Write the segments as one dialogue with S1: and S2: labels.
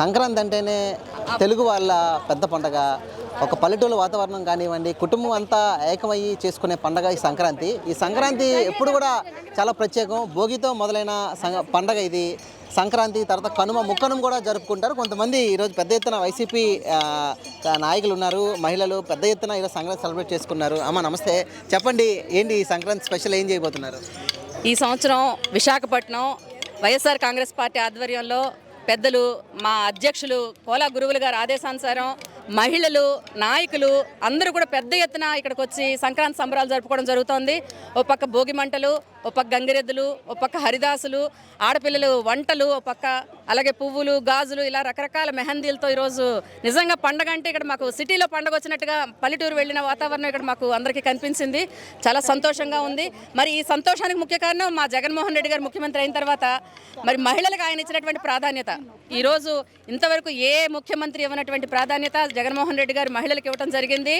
S1: సంక్రాంతి అంటేనే తెలుగు వాళ్ళ పెద్ద పండగ. ఒక పల్లెటూరు వాతావరణం కానివ్వండి, కుటుంబం అంతా ఏకమయ్యి చేసుకునే పండగ ఈ సంక్రాంతి. ఈ సంక్రాంతి ఎప్పుడు కూడా చాలా ప్రత్యేకం. భోగితో మొదలైన పండగ ఇది. సంక్రాంతి తర్వాత కనుమ, ముక్కనుమ కూడా జరుపుకుంటారు. కొంతమంది ఈరోజు పెద్ద ఎత్తున వైసీపీ నాయకులు ఉన్నారు, మహిళలు పెద్ద ఎత్తున ఈరోజు సంక్రాంతి సెలబ్రేట్ చేసుకున్నారు. అమ్మ నమస్తే, చెప్పండి ఏంటి ఈ సంక్రాంతి స్పెషల్, ఏం చేయబోతున్నారు?
S2: ఈ సంవత్సరం విశాఖపట్నం వైఎస్ఆర్ కాంగ్రెస్ పార్టీ ఆధ్వర్యంలో పెద్దలు మా అధ్యక్షులు కోలా గురువులు గారి ఆదేశానుసారం మహిళలు, నాయకులు అందరూ కూడా పెద్ద ఎత్తున ఇక్కడికి వచ్చి సంక్రాంతి సంబరాలు జరుపుకోవడం జరుగుతోంది. ఓ పక్క భోగి మంటలు, ఓ పక్క గంగిరెద్దులు, ఓ పక్క హరిదాసులు, ఆడపిల్లలు వంటలు, ఓ పక్క అలాగే పువ్వులు, గాజులు, ఇలా రకరకాల మెహందీలతో ఈరోజు నిజంగా పండగ అంటే ఇక్కడ మాకు సిటీలో పండగ వచ్చినట్టుగా పల్లెటూరు వెళ్ళిన వాతావరణం ఇక్కడ మాకు అందరికీ కనిపించింది. చాలా సంతోషంగా ఉంది. మరి ఈ సంతోషానికి ముఖ్య కారణం మా జగన్మోహన్ రెడ్డి గారు ముఖ్యమంత్రి అయిన తర్వాత మరి మహిళలకు ఆయన ఇచ్చినటువంటి ప్రాధాన్యత. ఈరోజు ఇంతవరకు ఏ ముఖ్యమంత్రి ఇవ్వనటువంటి ప్రాధాన్యత జగన్మోహన్ రెడ్డి గారు మహిళలకు ఇవ్వడం జరిగింది.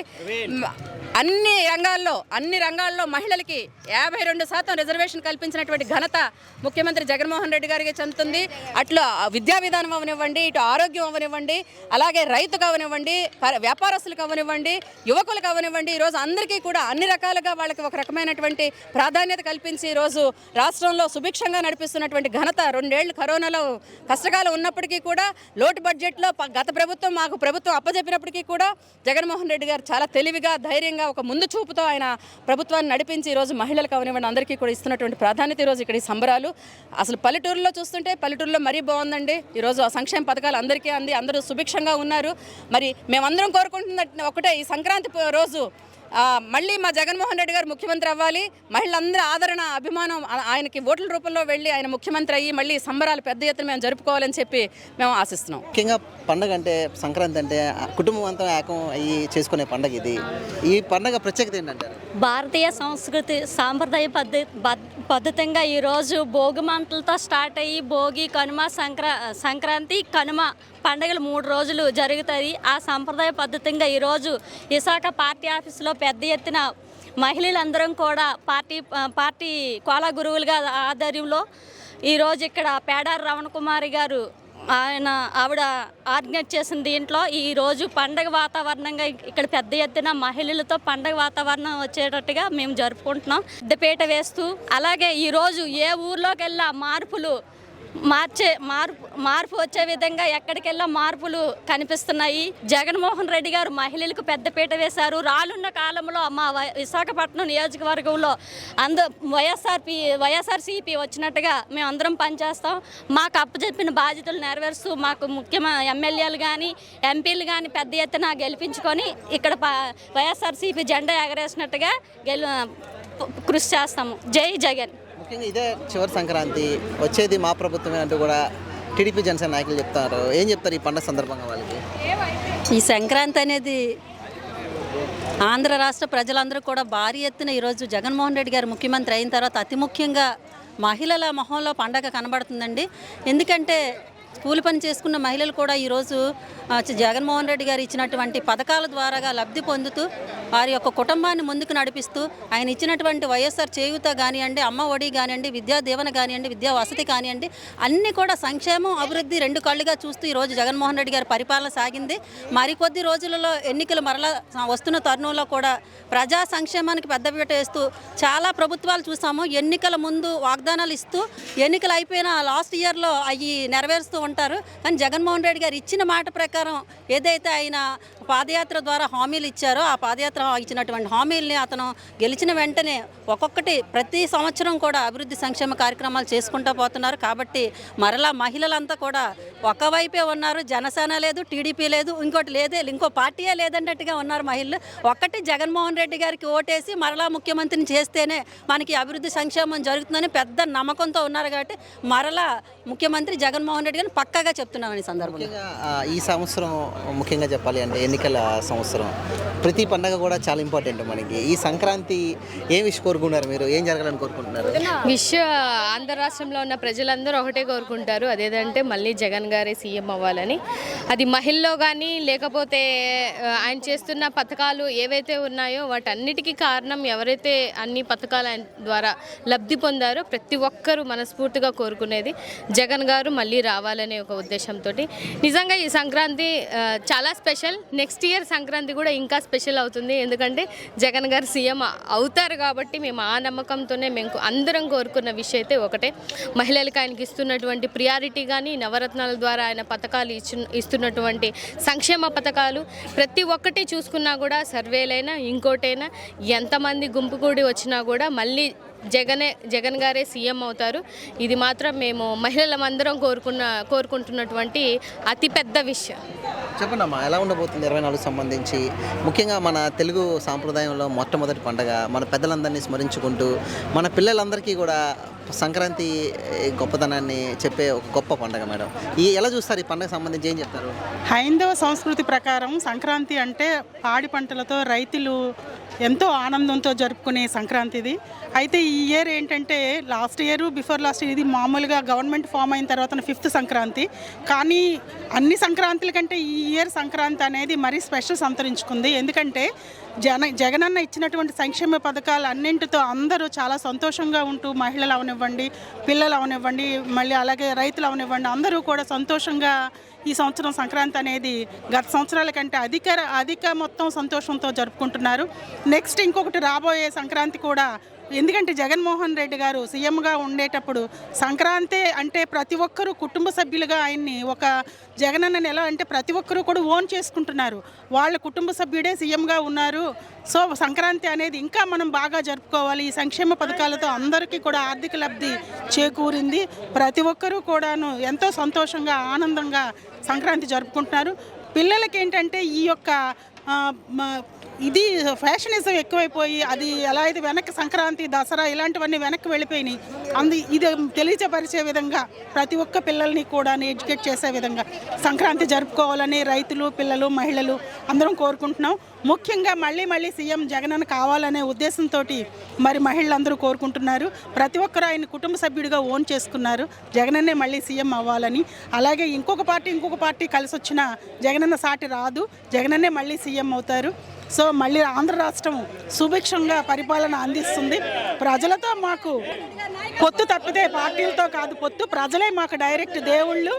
S2: అన్ని రంగాల్లో మహిళలకి 52% రిజర్వేషన్ కల్పించినటువంటి ఘనత ముఖ్యమంత్రి జగన్మోహన్ రెడ్డి గారికి చెందుతుంది. అట్లా విద్యా విధానం అవనివ్వండి, ఇటు ఆరోగ్యం అవనివ్వండి, అలాగే రైతుకు అవనివ్వండి, వ్యాపారస్తులకు అవనివ్వండి, యువకులకు అవనివ్వండి, ఈరోజు అందరికీ కూడా అన్ని రకాలుగా వాళ్ళకి ఒక రకమైనటువంటి ప్రాధాన్యత కల్పించి ఈరోజు రాష్ట్రంలో సుభిక్షంగా నడిపిస్తున్నటువంటి ఘనత. 2 ఏళ్ళు కరోనాలో కష్టకాలం ఉన్నప్పటికీ కూడా లోటు బడ్జెట్లో గత ప్రభుత్వం మాకు ప్రభుత్వం అప్పచెప్పినప్పటికీ కూడా జగన్మోహన్ రెడ్డి గారు చాలా తెలివిగా, ధైర్యంగా, ఒక ముందు చూపుతో ఆయన ప్రభుత్వాన్ని నడిపించి ఈరోజు మహిళలకు అవనివ్వండి అందరికీ కూడా ఇస్తున్నటువంటి ప్రాధాన్యత ఈరోజు ఇక్కడ ఈ సంబరాలు. అసలు పల్లెటూరులో చూస్తుంటే పల్లెటూరులో మరీ బాగుందండి. ఈరోజు ఆ సంక్షేమ పథకాలు అందరికీ అంది, అందరూ సుభిక్షంగా ఉన్నారు. మరి మేమందరం కోరుకుంటున్న ఒకటే, ఈ సంక్రాంతి రోజు మళ్ళీ మా జగన్మోహన్ రెడ్డి గారు ముఖ్యమంత్రి అవ్వాలి. మహిళలందరూ ఆదరణ, అభిమానం, ఆయనకి ఓట్ల రూపంలో వెళ్ళి ఆయన ముఖ్యమంత్రి అయ్యి మళ్ళీ సంబరాలు పెద్ద ఎత్తున మేము జరుపుకోవాలని చెప్పి మేము ఆశిస్తున్నాం.
S1: ముఖ్యంగా పండగ అంటే సంక్రాంతి అంటే కుటుంబం అంతా ఏకం అయ్యి చేసుకునే పండగ ఇది. ఈ పండగ ప్రత్యేకత ఏంటంటారు?
S3: భారతీయ సంస్కృతి సాంప్రదాయ పద్ధతిగా ఈరోజు భోగి మంటలతో స్టార్ట్ అయ్యి భోగి, కనుమ, సంక్రాంతి, కనుమ పండుగలు 3 రోజులు జరుగుతాయి. ఆ సాంప్రదాయ పద్ధతిగా ఈరోజు విశాఖ పార్టీ ఆఫీసులో పెద్ద ఎత్తున మహిళలందరం కూడా పార్టీ కోలా గురువులుగా ఆధ్వర్యంలో ఈరోజు ఇక్కడ పేడారి రమణ కుమారి గారు ఆవిడ ఆర్గనైజ్ చేసిన దీంట్లో ఈరోజు పండగ వాతావరణంగా ఇక్కడ పెద్ద ఎత్తున మహిళలతో పండగ వాతావరణం వచ్చేటట్టుగా మేము జరుపుకుంటున్నాం. పెద్దపీట వేస్తూ అలాగే ఈరోజు ఏ ఊర్లోకి వెళ్ళా మార్పు వచ్చే విధంగా ఎక్కడికెళ్ళా మార్పులు కనిపిస్తున్నాయి. జగన్మోహన్ రెడ్డి గారు మహిళలకు పెద్దపీట వేశారు. రానున్న కాలంలో మా విశాఖపట్నం నియోజకవర్గంలో వైఎస్ఆర్సీపీ వచ్చినట్టుగా మేము అందరం పనిచేస్తాం. మాకు అప్పచెప్పిన బాధ్యతలు నెరవేరుస్తూ మాకు ముఖ్యమైన ఎమ్మెల్యేలు కానీ, ఎంపీలు కానీ పెద్ద ఎత్తున గెలిపించుకొని ఇక్కడ వైఎస్ఆర్సీపీ జెండా ఎగరేసినట్టుగా కృషి చేస్తాము. జై జగన్.
S1: ముఖ్యంగా ఇదే చివరి సంక్రాంతి, వచ్చేది మా ప్రభుత్వమే అంటూ కూడా టీడీపీ జనసేన నాయకులు చెప్తారు. ఏం చెప్తారు ఈ పండుగ సందర్భంగా వాళ్ళకి?
S4: ఈ సంక్రాంతి అనేది ఆంధ్ర రాష్ట్ర ప్రజలందరూ కూడా భారీ ఎత్తున ఈరోజు జగన్మోహన్ రెడ్డి గారు ముఖ్యమంత్రి అయిన తర్వాత అతి ముఖ్యంగా మహిళల మొహంలో పండగ కనబడుతుందండి. ఎందుకంటే కూలి పని చేసుకున్న మహిళలు కూడా ఈరోజు జగన్మోహన్ రెడ్డి గారు ఇచ్చినటువంటి పథకాల ద్వారాగా లబ్ధి పొందుతూ వారి యొక్క కుటుంబాన్ని ముందుకు నడిపిస్తూ ఆయన ఇచ్చినటువంటి వైఎస్ఆర్ చేయూత కానివ్వండి, అమ్మ ఒడి కానివ్వండి, విద్యా దీవెన కానివ్వండి, విద్యా వసతి కానివ్వండి, అన్నీ కూడా సంక్షేమం, అభివృద్ధి 2 కళ్ళుగా చూస్తూ ఈరోజు జగన్మోహన్ రెడ్డి గారి పరిపాలన సాగింది. మరికొద్ది రోజులలో ఎన్నికలు మరలా వస్తున్న తరుణంలో కూడా ప్రజా సంక్షేమానికి పెద్దపీట వేస్తూ చాలా ప్రభుత్వాలు చూసాము. ఎన్నికల ముందు వాగ్దానాలు ఇస్తూ ఎన్నికలు అయిపోయిన లాస్ట్ ఇయర్లో అవి నెరవేరుస్తూ ఉంటారు. కానీ జగన్మోహన్ రెడ్డి గారు ఇచ్చిన మాట ప్రకారం ఏదైతే ఆయన పాదయాత్ర ద్వారా హామీలు ఇచ్చారో ఆ పాదయాత్ర ఇచ్చినటువంటి హామీల్ని అతను గెలిచిన వెంటనే ఒక్కొక్కటి ప్రతి సంవత్సరం కూడా అభివృద్ధి సంక్షేమ కార్యక్రమాలు చేసుకుంటూ పోతున్నారు. కాబట్టి మరలా మహిళలంతా కూడా ఒకవైపే ఉన్నారు. జనసేన లేదు, టీడీపీ లేదు, ఇంకో పార్టీయే లేదన్నట్టుగా ఉన్నారు మహిళలు. ఒక్కటి జగన్మోహన్ రెడ్డి గారికి ఓటేసి మరలా ముఖ్యమంత్రిని చేస్తేనే మనకి అభివృద్ధి సంక్షేమం జరుగుతుందని పెద్ద నమ్మకంతో ఉన్నారు. కాబట్టి మరలా ముఖ్యమంత్రి జగన్మోహన్ రెడ్డి గారిని పక్కాగా చెప్తున్నామని సందర్భంగా.
S1: ఈ సంవత్సరం ముఖ్యంగా చెప్పాలి అంటే ఎన్నికల సంవత్సరం, ప్రతి పండగ కూడా చాలా ఇంపార్టెంట్ మనకి. ఈ సంక్రాంతి ఏం విష్ కోరుకుంటున్నారు మీరు? ఏం జరగాలని కోరుకుంటున్నారు?
S5: ఆంధ్ర రాష్ట్రంలో ఉన్న ప్రజలందరూ ఒకటే కోరుకుంటారు, అదేంటంటే మళ్ళీ జగన్ గారే సీఎం అవ్వాలని. అది మహిళల్లో కానీ లేకపోతే ఆయన చేస్తున్న పథకాలు ఏవైతే ఉన్నాయో వాటన్నిటికీ కారణం ఎవరైతే అన్ని పథకాల ద్వారా లబ్ధి పొందారో ప్రతి ఒక్కరూ మనస్ఫూర్తిగా కోరుకునేది జగన్ గారు మళ్ళీ రావాలని. అనే ఒక ఉద్దేశంతో నిజంగా ఈ సంక్రాంతి చాలా స్పెషల్. నెక్స్ట్ ఇయర్ సంక్రాంతి కూడా ఇంకా స్పెషల్ అవుతుంది, ఎందుకంటే జగన్ గారు సీఎం అవుతారు కాబట్టి మేము ఆ నమ్మకంతోనే మేము అందరం కోరుకున్న విషయం అయితే ఒకటే, మహిళలకు ఆయనకి ఇస్తున్నటువంటి ప్రియారిటీ కానీ, నవరత్నాల ద్వారా ఆయన పథకాలు ఇస్తున్నటువంటి సంక్షేమ పథకాలు ప్రతి ఒక్కటి చూసుకున్నా కూడా, సర్వేలైనా ఇంకోటైనా ఎంతమంది గుంపు కూడి వచ్చినా కూడా మళ్ళీ జగన్ గారే సీఎం అవుతారు. ఇది మాత్రం మేము మహిళలందరం కోరుకుంటున్నటువంటి అతిపెద్ద విషయం.
S1: చెప్పండి అమ్మా, ఎలా ఉండబోతుంది 24 సంబంధించి? ముఖ్యంగా మన తెలుగు సాంప్రదాయంలో మొట్టమొదటి పండగ, మన పెద్దలందరినీ స్మరించుకుంటూ మన పిల్లలందరికీ కూడా సంక్రాంతి గొప్పతనాన్ని చెప్పే ఒక గొప్ప పండగ మేడం. ఎలా చూస్తారు ఈ పండగ సంబంధించి, ఏం చెప్తారు?
S6: హైందవ సంస్కృతి ప్రకారం సంక్రాంతి అంటే పాడి పంటలతో రైతులు ఎంతో ఆనందంతో జరుపుకునే సంక్రాంతిది. అయితే ఈ ఇయర్ ఏంటంటే last year before last year ఇది మామూలుగా గవర్నమెంట్ ఫామ్ అయిన తర్వాత 5th సంక్రాంతి, కానీ అన్ని సంక్రాంతుల కంటే ఈ ఇయర్ సంక్రాంతి అనేది మరీ స్పెషల్ సంతరించుకుంది. ఎందుకంటే జగనన్న ఇచ్చినటువంటి సంక్షేమ పథకాలు అన్నింటితో అందరూ చాలా సంతోషంగా ఉంటూ, మహిళలు అవనివ్వండి, పిల్లలు అవనివ్వండి, మళ్ళీ అలాగే రైతులు అవనివ్వండి, అందరూ కూడా సంతోషంగా ఈ సంవత్సరం సంక్రాంతి అనేది గత సంవత్సరాల కంటే అధిక మొత్తం సంతోషంతో జరుపుకుంటున్నారు. నెక్స్ట్ ఇంకొకటి రాబోయే సంక్రాంతి కూడా, ఎందుకంటే జగన్మోహన్ రెడ్డి గారు సీఎంగా ఉండేటప్పుడు సంక్రాంతి అంటే ప్రతి ఒక్కరూ కుటుంబ సభ్యులుగా ఆయన్ని ఒక జగనన్నని ఎలా అంటే ప్రతి ఒక్కరూ కూడా ఓన్ చేసుకుంటున్నారు, వాళ్ళ కుటుంబ సభ్యుడే సీఎంగా ఉన్నారు. సో సంక్రాంతి అనేది ఇంకా మనం బాగా జరుపుకోవాలి. ఈ సంక్షేమ పథకాలతో అందరికీ కూడా ఆర్థిక లబ్ధి చేకూరింది. ప్రతి ఒక్కరూ కూడాను ఎంతో సంతోషంగా ఆనందంగా సంక్రాంతి జరుపుకుంటున్నారు. పిల్లలకి ఏంటంటే ఈ యొక్క ఇది ఫ్యాషనిజం ఎక్కువైపోయి, అది ఎలా అయితే వెనక్కి సంక్రాంతి, దసరా ఇలాంటివన్నీ వెనక్కి వెళ్ళిపోయినాయి. ఇది తెలియపరిచే విధంగా ప్రతి ఒక్క పిల్లల్ని కూడా ఎడ్యుకేట్ చేసే విధంగా సంక్రాంతి జరుపుకోవాలని రైతులు, పిల్లలు, మహిళలు అందరం కోరుకుంటున్నాం. ముఖ్యంగా మళ్ళీ సీఎం జగనన్న కావాలనే ఉద్దేశంతో మరి మహిళలందరూ కోరుకుంటున్నారు. ప్రతి ఒక్కరు ఆయన కుటుంబ సభ్యుడిగా ఓన్ చేసుకున్నారు, జగనన్నే మళ్ళీ సీఎం అవ్వాలని. అలాగే ఇంకొక పార్టీ కలిసి వచ్చినా జగనన్న సాటి రాదు, జగనన్నే మళ్ళీ సీఎం అవుతారు. సో మళ్ళీ ఆంధ్ర రాష్ట్రం సుభిక్షంగా పరిపాలన అందిస్తుంది. ప్రజలతో మాకు పొత్తు తప్పితే పార్టీలతో కాదు పొత్తు, ప్రజలే మాకు డైరెక్ట్ దేవుళ్ళు,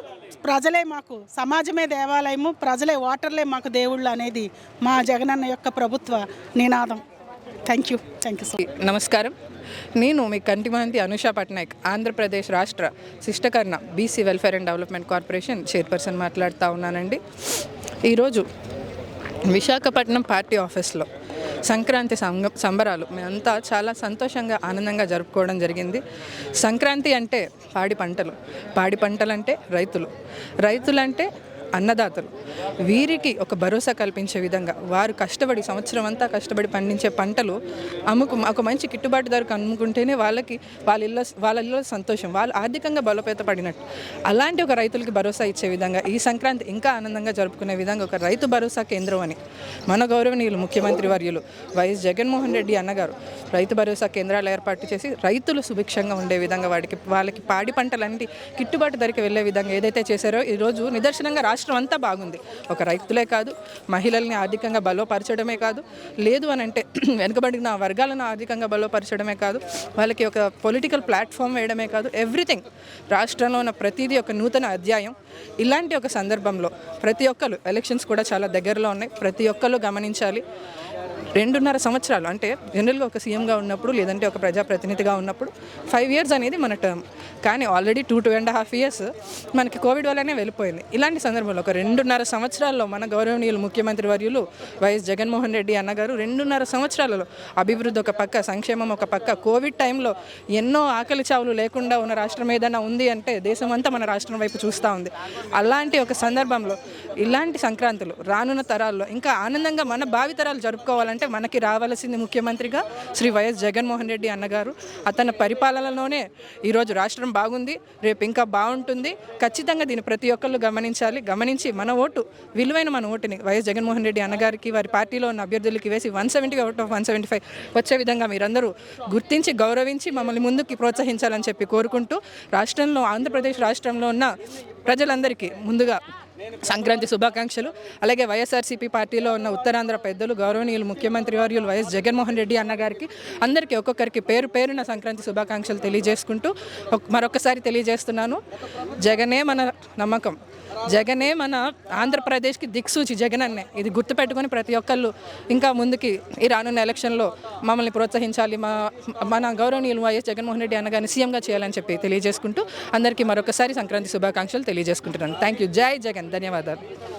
S6: ప్రజలే మాకు సమాజమే దేవాలయము, ప్రజలే ఓటర్లే మాకు దేవుళ్ళు అనేది మా జగనన్న యొక్క ప్రభుత్వ నినాదం. Thank you so much.
S7: నమస్కారం, నేను మీ కంటిమంతి అనుషా పట్నాయక్, ఆంధ్రప్రదేశ్ రాష్ట్ర శిష్టకర్ణ BC welfare and development corporation chairperson మాట్లాడుతూ ఉన్నానండి. ఈరోజు విశాఖపట్నం పార్టీ ఆఫీస్లో సంక్రాంతి సంబరాలు మేమంతా చాలా సంతోషంగా ఆనందంగా జరుపుకోవడం జరిగింది. సంక్రాంతి అంటే పాడి పంటలు అంటే రైతులంటే అన్నదాతలు, వీరికి ఒక భరోసా కల్పించే విధంగా వారు కష్టపడి సంవత్సరం అంతా కష్టపడి పండించే పంటలు ఒక మంచి గిట్టుబాటు ధరకు అమ్ముకుంటేనే వాళ్ళ ఇళ్ళ సంతోషం, వాళ్ళు ఆర్థికంగా బలోపేతపడినట్టు. అలాంటి ఒక రైతులకి భరోసా ఇచ్చే విధంగా ఈ సంక్రాంతి ఇంకా ఆనందంగా జరుపుకునే విధంగా ఒక రైతు భరోసా కేంద్రం అని మన గౌరవనీయులు ముఖ్యమంత్రి వర్యులు వైఎస్ జగన్మోహన్ రెడ్డి అన్నగారు రైతు భరోసా కేంద్రాలు ఏర్పాటు చేసి రైతులు సుభిక్షంగా ఉండే విధంగా వాళ్ళకి పాడి పంటలన్నిటి గిట్టుబాటు ధరకు వెళ్ళే విధంగా ఏదైతే చేశారో ఈరోజు నిదర్శనంగా రాష్ట్రం అంతా బాగుంది. ఒక రైతులే కాదు, మహిళల్ని ఆర్థికంగా బలోపరచడమే కాదు, లేదు అని అంటే వెనుకబడిన వర్గాలను ఆర్థికంగా బలోపరచడమే కాదు, వాళ్ళకి ఒక పొలిటికల్ ప్లాట్ఫామ్ వేయడమే కాదు, ఎవ్రీథింగ్ రాష్ట్రంలో ఉన్న ప్రతిదీ ఒక నూతన అధ్యాయం. ఇలాంటి ఒక సందర్భంలో ప్రతి ఒక్కరు, ఎలక్షన్స్ కూడా చాలా దగ్గరలో ఉన్నాయి, ప్రతి ఒక్కరు గమనించాలి. 2.5 సంవత్సరాలు అంటే జనరల్గా ఒక సీఎంగా ఉన్నప్పుడు లేదంటే ఒక ప్రజాప్రతినిధిగా ఉన్నప్పుడు 5 years అనేది మన టర్మ్, కానీ ఆల్రెడీ 2.5 years మనకి కోవిడ్ వల్లనే వెళ్ళిపోయింది. ఇలాంటి సందర్భంలో ఒక 2.5 సంవత్సరాల్లో మన గౌరవనీయులు ముఖ్యమంత్రి వర్యులు వైఎస్ జగన్మోహన్ రెడ్డి అన్నగారు 2.5 సంవత్సరాలలో అభివృద్ధి ఒక పక్క, సంక్షేమం ఒక పక్క, కోవిడ్ టైంలో ఎన్నో ఆకలి చావులు లేకుండా ఉన్న రాష్ట్రం ఏదైనా ఉంది అంటే దేశం అంతా మన రాష్ట్రం వైపు చూస్తూ ఉంది. అలాంటి ఒక సందర్భంలో ఇలాంటి సంక్రాంతులు రానున్న తరాల్లో ఇంకా ఆనందంగా మన భావితరాలు జరుపుకోవాలంటే మనకి రావాల్సింది ముఖ్యమంత్రిగా శ్రీ వైఎస్ జగన్మోహన్ రెడ్డి అన్నగారు. అతని పరిపాలనలోనే ఈరోజు రాష్ట్రం బాగుంది, రేపు ఇంకా బాగుంటుంది. ఖచ్చితంగా దీన్ని ప్రతి ఒక్కళ్ళు గమనించి మన ఓటు, విలువైన మన ఓటుని వైఎస్ జగన్మోహన్ రెడ్డి అన్నగారికి, వారి పార్టీలో ఉన్న అభ్యర్థులకి వేసి 170 out of 175 వచ్చే విధంగా మీరందరూ గుర్తించి గౌరవించి మమ్మల్ని ముందుకి ప్రోత్సహించాలని చెప్పి కోరుకుంటూ, ఆంధ్రప్రదేశ్ రాష్ట్రంలో ఉన్న ప్రజలందరికీ ముందుగా సంక్రాంతి శుభాకాంక్షలు. అలాగే వైఎస్ఆర్సీపీ పార్టీలో ఉన్న ఉత్తరాంధ్ర పెద్దలు గౌరవనీయులు ముఖ్యమంత్రి వర్యులు వైఎస్ జగన్మోహన్ రెడ్డి అన్నగారికి అందరికీ ఒక్కొక్కరికి పేరు పేరున సంక్రాంతి శుభాకాంక్షలు తెలియజేసుకుంటూ మరొకసారి తెలియజేస్తున్నాను, జగనే మన నమ్మకం, జగనే మన ఆంధ్రప్రదేశ్కి దిక్సూచి, జగన్ అన్నే. ఇది గుర్తుపెట్టుకొని ప్రతి ఒక్కళ్ళు ఇంకా ముందుకి ఈ రానున్న ఎలక్షన్లో మమ్మల్ని ప్రోత్సహించాలి, మన గౌరవనీయులు వైఎస్ జగన్మోహన్ రెడ్డి అన్నగారిని సీఎంగా చేయాలని చెప్పి తెలియజేసుకుంటూ అందరికీ మరొకసారి సంక్రాంతి శుభాకాంక్షలు తెలియజేసుకుంటున్నాను. Thank you. జై జగన్. ధన్యవాదాలు.